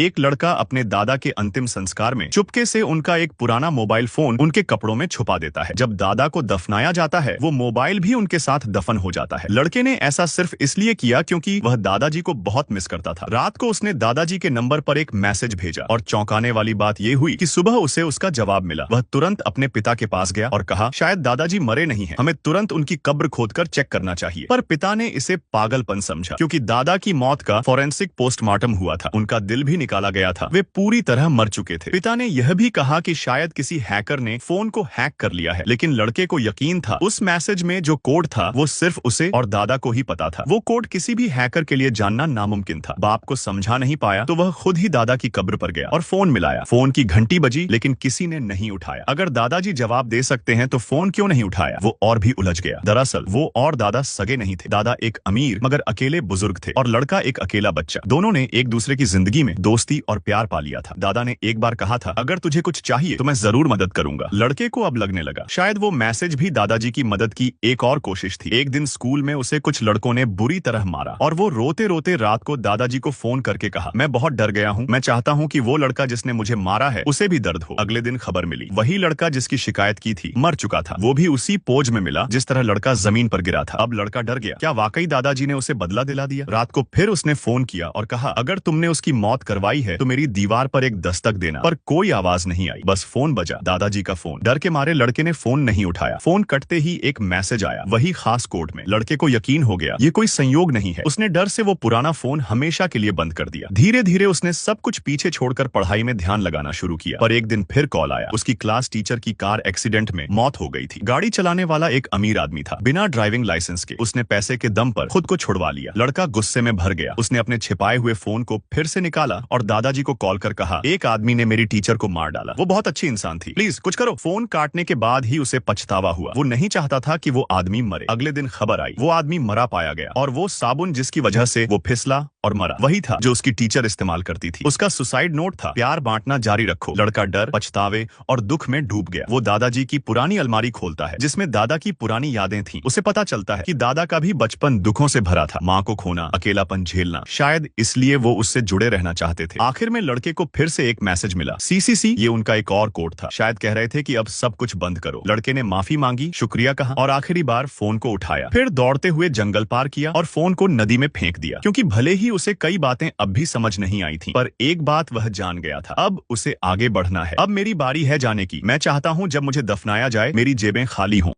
एक लड़का अपने दादा के अंतिम संस्कार में चुपके से उनका एक पुराना मोबाइल फोन उनके कपड़ों में छुपा देता है। जब दादा को दफनाया जाता है वो मोबाइल भी उनके साथ दफन हो जाता है। लड़के ने ऐसा सिर्फ इसलिए किया क्योंकि वह दादाजी को बहुत मिस करता था। रात को उसने दादाजी के नंबर पर एक मैसेज भेजा और चौंकाने वाली बात यह हुई कि सुबह उसे उसका जवाब मिला। वह तुरंत अपने पिता के पास गया और कहा, शायद दादाजी मरे नहीं हैं, हमें तुरंत उनकी कब्र खोदकर चेक करना चाहिए। पर पिता ने इसे पागलपन समझा क्योंकि दादा की मौत का फॉरेंसिक पोस्टमार्टम हुआ था, उनका दिल भी निकाला गया था, वे पूरी तरह मर चुके थे। पिता ने यह भी कहा कि शायद किसी हैकर ने फोन को हैक कर लिया है, लेकिन लड़के को यकीन था उस मैसेज में जो कोड था वो सिर्फ उसे और दादा को ही पता था। वो कोड किसी भी हैकर के लिए जानना नामुमकिन था। बाप को समझा नहीं पाया तो वह खुद ही दादा की कब्र पर गया और फोन मिलाया। फोन की घंटी बजी लेकिन किसी ने नहीं उठाया। अगर दादाजी जवाब दे सकते हैं तो फोन क्यों नहीं उठाया? वो और भी उलझ गया। दरअसल वो और दादा सगे नहीं थे। दादा एक अमीर मगर अकेले बुजुर्ग थे और लड़का एक अकेला बच्चा। दोनों ने एक दूसरे की जिंदगी में दोस्ती और प्यार पा लिया था। दादा ने एक बार कहा था, अगर तुझे कुछ चाहिए तो मैं जरूर मदद करूंगा। लड़के को अब लगने लगा शायद वो मैसेज भी दादाजी की मदद की एक और कोशिश थी। एक दिन स्कूल में उसे कुछ लड़कों ने बुरी तरह मारा और वो रोते रोते रात को दादाजी को फोन करके कहा, मैं बहुत डर गया हूँ, मैं चाहता हूँ कि वो लड़का जिसने मुझे मारा है उसे भी दर्द हो। अगले दिन खबर मिली वही लड़का जिसकी शिकायत की थी मर चुका था। वो भी उसी पोज में मिला जिस तरह लड़का जमीन पर गिरा था। अब लड़का डर गया, क्या वाकई दादाजी ने उसे बदला दिला दिया? रात को फिर उसने फोन किया और कहा, अगर तुमने उसकी मौत करवाई है तो मेरी दीवार पर एक दस्तक देना। पर कोई आवाज नहीं आई, बस फोन बजा, दादाजी का फोन। डर के मारे लड़के ने फोन नहीं उठाया। फोन कटते ही एक मैसेज आया, वही खास कोड में। लड़के को यकीन हो गया ये कोई संयोग नहीं है। उसने डर से वो पुराना फोन हमेशा के लिए बंद कर दिया। धीरे धीरे उसने सब कुछ पीछे छोड़कर पढ़ाई में ध्यान लगाना शुरू किया। पर एक दिन फिर कॉल आया, उसकी क्लास टीचर की कार एक्सीडेंट में मौत हो गई थी। गाड़ी चलाने वाला एक अमीर आदमी था, बिना ड्राइविंग लाइसेंस के। उसने पैसे के दम पर खुद को छुड़वा लिया। लड़का गुस्से में भर गया। उसने अपने छिपाए हुए फोन को फिर से निकाला और दादाजी को कॉल कर कहा, एक आदमी ने मेरी टीचर को मार डाला, वो बहुत अच्छी इंसान थी, प्लीज कुछ करो। फोन काटने के बाद ही उसे पछतावा हुआ। वो नहीं चाहता था कि वो आदमी मरे। अगले दिन खबर आई वो आदमी मरा पाया गया और वो साबुन जिसकी वजह से वो फिसला और मरा वही था जो उसकी टीचर इस्तेमाल करती थी। उसका सुसाइड नोट था, प्यार बांटना जारी रखो। लड़का डर, पछतावे और दुख में डूब गया। वो दादाजी की पुरानी अलमारी खोलता है जिसमें दादा की पुरानी यादें थीं। उसे पता चलता है कि दादा का भी बचपन दुखों से भरा था, माँ को खोना, अकेलापन झेलना। शायद इसलिए वो उससे जुड़े रहना चाहते थे। आखिर में लड़के को फिर से एक मैसेज मिला, CCC। ये उनका एक और कोड था, शायद कह रहे थे कि अब सब कुछ बंद करो। लड़के ने माफी मांगी, शुक्रिया कहा और आखिरी बार फोन को उठाया। फिर दौड़ते हुए जंगल पार किया और फोन को नदी में फेंक दिया। क्योंकि भले ही उसे कई बातें अब भी समझ नहीं आई थी, पर एक बात वह जान गया था, अब उसे आगे बढ़ना है। अब मेरी बारी है जाने की। मैं चाहता हूँ जब मुझे दफनाया जाए मेरी जेबें खाली हों।